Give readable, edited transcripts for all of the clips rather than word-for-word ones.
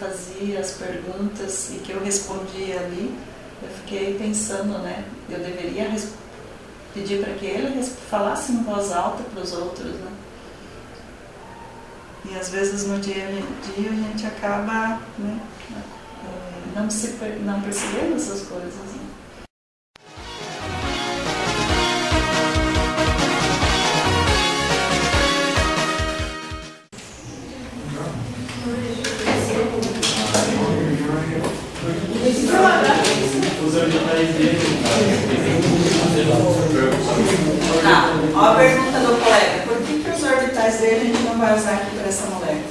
fazia as perguntas e que eu respondia ali, eu fiquei pensando, né? Eu deveria pedir para que ele falasse em voz alta para os outros, né? E às vezes no dia a dia a gente acaba, né, não percebendo essas coisas, né? Ó a pergunta do colega: por que os orbitais dele a gente não vai usar aqui para essa molécula?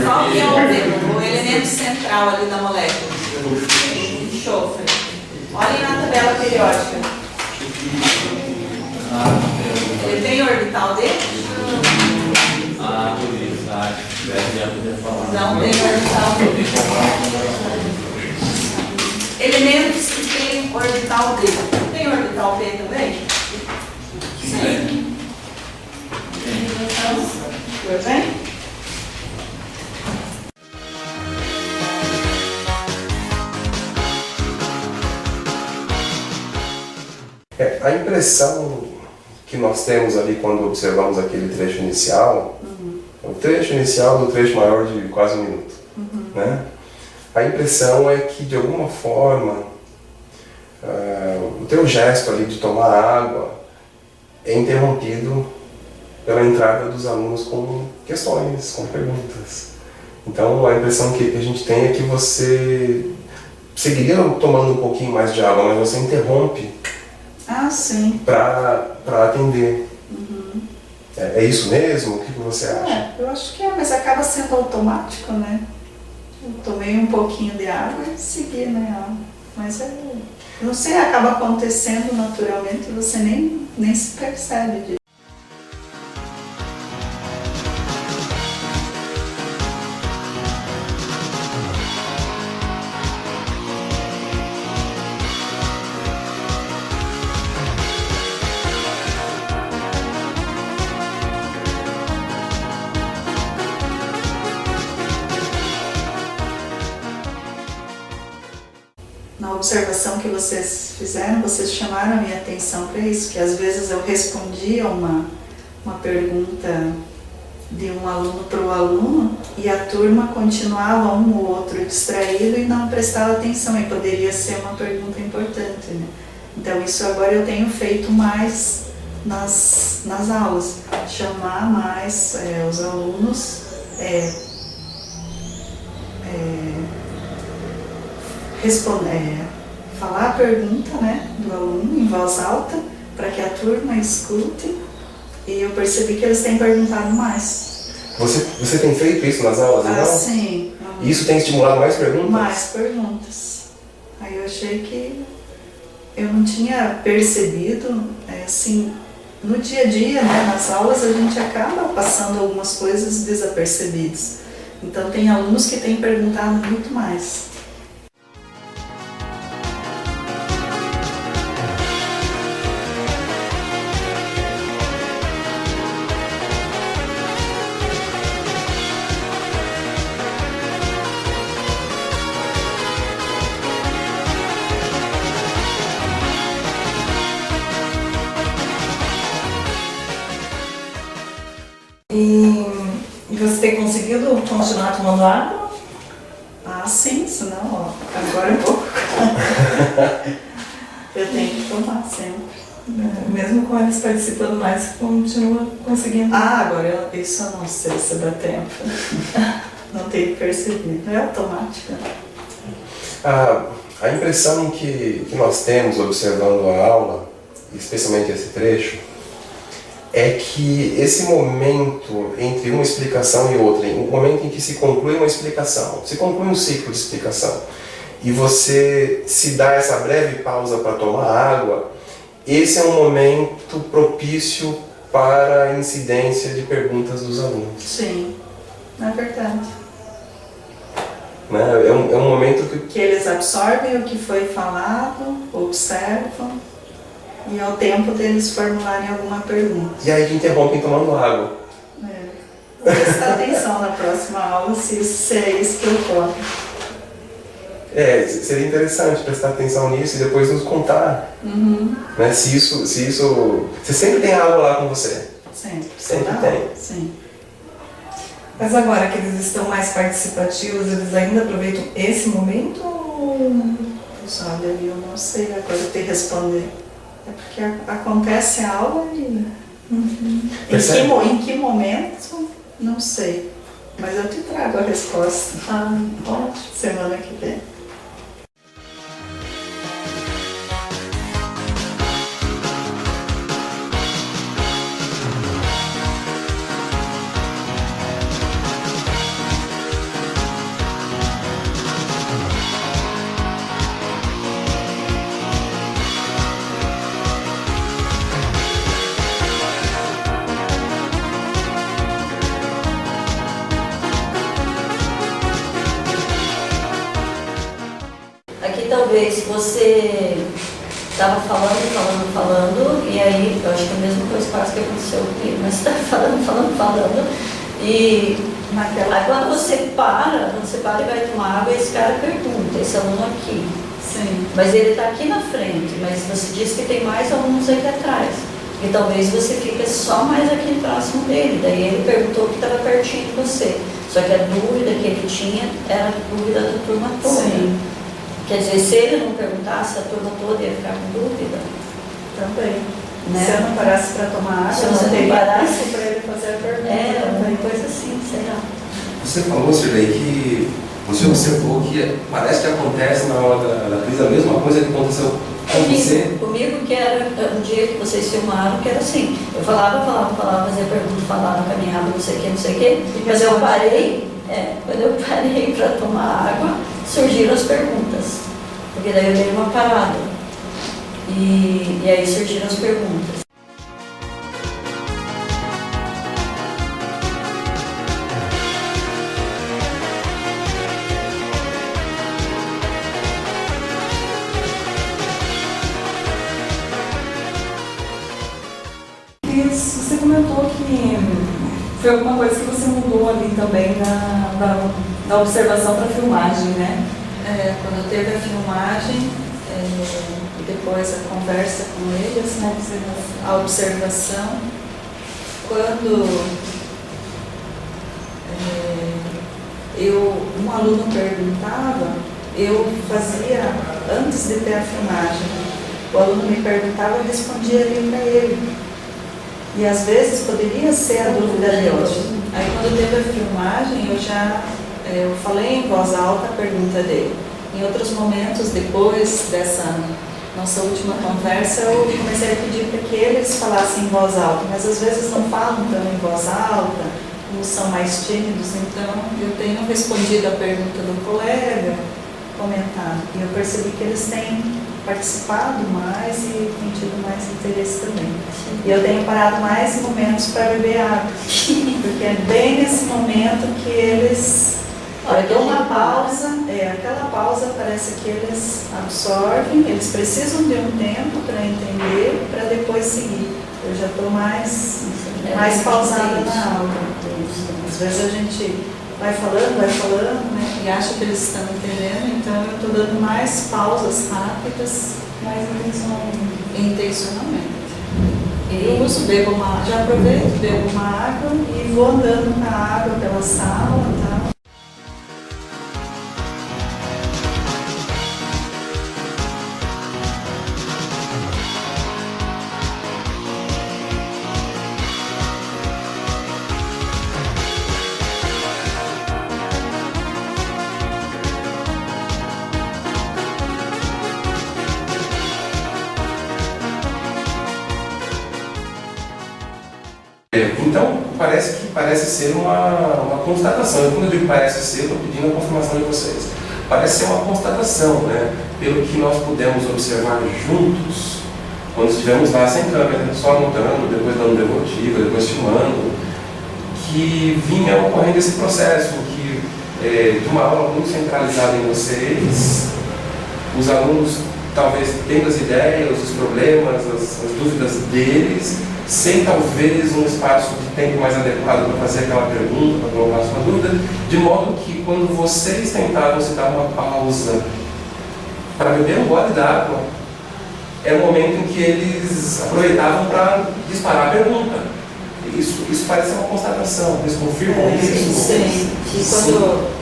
Qual que é o elemento central ali da molécula? Enxofre. Olhem na tabela periódica. Ele tem orbital dele? Não tem orbital dele. Elementos que tem orbital D. Tem orbital P também? Sim. Tudo bem? A impressão que nós temos ali quando observamos aquele trecho inicial, o trecho inicial do trecho maior de quase 1 minuto, né? A impressão é que, de alguma forma, o teu gesto ali de tomar água é interrompido pela entrada dos alunos com questões, com perguntas. Então, a impressão que a gente tem é que você seguiria tomando um pouquinho mais de água, mas você interrompe para atender. É isso mesmo? O que você acha? Eu acho que mas acaba sendo automático, né? Eu tomei um pouquinho de água e segui, né? Mas não sei, acaba acontecendo naturalmente e você nem se percebe disso. Na observação que vocês fizeram, vocês chamaram a minha atenção para isso, que às vezes eu respondia uma pergunta de um aluno para o aluno e a turma continuava um ou outro distraído e não prestava atenção, e poderia ser uma pergunta importante, né? Então isso agora eu tenho feito mais nas aulas, chamar mais os alunos, falar a pergunta, né, do aluno em voz alta, para que a turma escute, e eu percebi que eles têm perguntado mais. Você tem feito isso nas aulas, então? Sim. E isso tem estimulado mais perguntas? Mais perguntas. Aí eu achei que eu não tinha percebido, assim, no dia a dia, né, nas aulas a gente acaba passando algumas coisas desapercebidas. Então tem alunos que têm perguntado muito mais. E você tem conseguido continuar tomando água? Sim, senão agora é pouco. Eu tenho que tomar sempre. Mesmo com eles participando mais, continua conseguindo. Agora isso eu não sei se dá tempo. Não tenho percebido. É automático. A impressão que nós temos observando a aula, especialmente esse trecho, é que esse momento entre uma explicação e outra, o momento em que se conclui uma explicação, se conclui um ciclo de explicação, e você se dá essa breve pausa para tomar água, esse é um momento propício para a incidência de perguntas dos alunos. Sim, é verdade. Né? É um momento que eles absorvem o que foi falado, observam, e é o tempo deles formularem alguma pergunta. E aí interrompem tomando água. Vou prestar atenção na próxima aula se é isso que ocorre. Seria interessante prestar atenção nisso e depois nos contar. Né? Se isso. Você sempre tem algo lá com você. Sempre tem. Sim. Mas agora que eles estão mais participativos, eles ainda aproveitam esse momento? Olha, eu não sei agora te responder. É porque acontece a aula e... Em que momento? Não sei. Mas eu te trago a resposta. Ótimo. Semana que vem. Talvez você estava falando, e aí eu acho que a mesma coisa quase que aconteceu comigo, mas você estava falando, e aí quando você para e vai tomar água, esse cara pergunta, esse aluno aqui. Sim. Mas ele está aqui na frente, mas você disse que tem mais alunos aqui atrás. E talvez você fique só mais aqui próximo dele. Daí ele perguntou que estava pertinho de você. Só que a dúvida que ele tinha era a dúvida da turma toda. Sim. Quer dizer, se ele não perguntasse, a turma toda ia ficar com dúvida. Também. Né? Se eu não parasse para tomar água, se você não não parasse para ele fazer a pergunta. uma coisa assim, sei lá. Você falou, Sirlei, que você observou que parece que acontece na hora da crise a mesma coisa que aconteceu com você. Comigo que era um dia que vocês filmaram, que era assim, eu falava, fazia pergunta, falava, caminhava, não sei o que, mas eu parei, quando eu parei para tomar água, surgiram as perguntas, porque daí eu dei uma parada, e aí surgiram as perguntas. Você comentou que foi alguma coisa que você mudou ali também na observação para a filmagem, né? Quando teve a filmagem, e depois a conversa com eles, né, a observação, quando um aluno perguntava, eu fazia, antes de ter a filmagem, o aluno me perguntava, eu respondia ali para ele. E às vezes poderia ser a dúvida dele. Aí quando teve a filmagem, eu falei em voz alta a pergunta dele. Em outros momentos, depois dessa nossa última conversa, eu comecei a pedir para que eles falassem em voz alta, mas às vezes não falam tão em voz alta, como são mais tímidos, então eu tenho respondido a pergunta do colega, comentado. E eu percebi que eles têm participado mais e têm tido mais interesse também. E eu tenho parado mais momentos para beber água, porque é bem nesse momento que eles... Eu dou uma pausa, aquela pausa parece que eles absorvem, eles precisam de um tempo para entender, para depois seguir. Eu já estou mais pausada na aula. Às vezes a gente vai falando, né, e acha que eles estão entendendo, então eu estou dando mais pausas rápidas, mais intencionalmente. Eu já aproveito, bebo uma água e vou andando com a água pela sala e tal. Então, parece ser uma constatação. E quando eu digo parece ser, estou pedindo a confirmação de vocês. Parece ser uma constatação, né? Pelo que nós pudemos observar juntos, quando estivemos lá sem câmera, só anotando, depois dando devolutiva, depois filmando, que vinha ocorrendo esse processo, que de uma aula muito centralizada em vocês, os alunos talvez tendo as ideias, os problemas, as dúvidas deles, sem talvez um espaço de tempo mais adequado para fazer aquela pergunta, para colocar a sua dúvida, de modo que quando vocês tentavam se dar uma pausa para beber um gole d'água, é o momento em que eles aproveitavam para disparar a pergunta. Isso parece uma constatação, eles confirmam isso? Sim.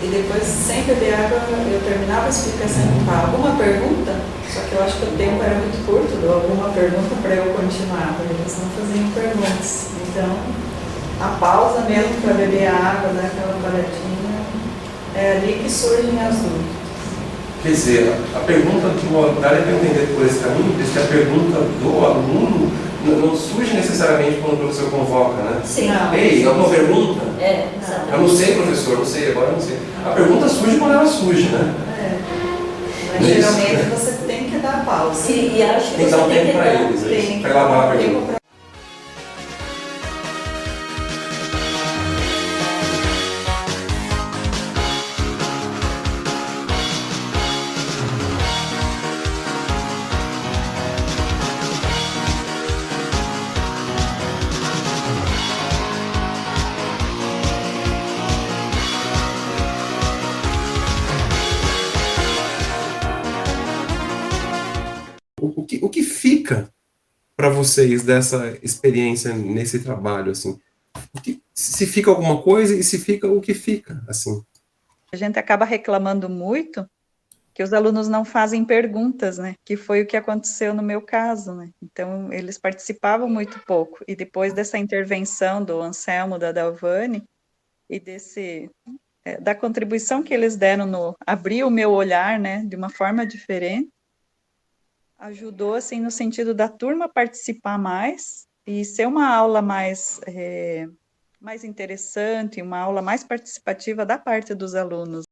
E depois, sem beber água, eu terminava a explicação e perguntava alguma pergunta, só que eu acho que o tempo era muito curto, dou alguma pergunta para eu continuar, porque eles não faziam perguntas. Então, a pausa mesmo para beber a água, dar aquela paradinha, é ali que surgem as dúvidas. Quer dizer, a pergunta daria para entender por esse caminho, diz que a pergunta do aluno não surge necessariamente quando o professor convoca, né? Sim. Ei, alguma pergunta? Exatamente. Eu não sei, professor, não sei, agora eu não sei. A pergunta surge quando ela surge, né? Mas geralmente você tem que dar pausa. E acho que Tem que dar um você tem tempo que para dar eles, para elaborar a pergunta. O que fica para vocês dessa experiência nesse trabalho, assim? Se fica alguma coisa e se fica o que fica, assim? A gente acaba reclamando muito que os alunos não fazem perguntas, né? Que foi o que aconteceu no meu caso, né? Então, eles participavam muito pouco. E depois dessa intervenção do Anselmo, da Dalvane, e da contribuição que eles deram no abrir o meu olhar, né? De uma forma diferente, ajudou, assim, no sentido da turma participar mais e ser uma aula mais interessante, uma aula mais participativa da parte dos alunos.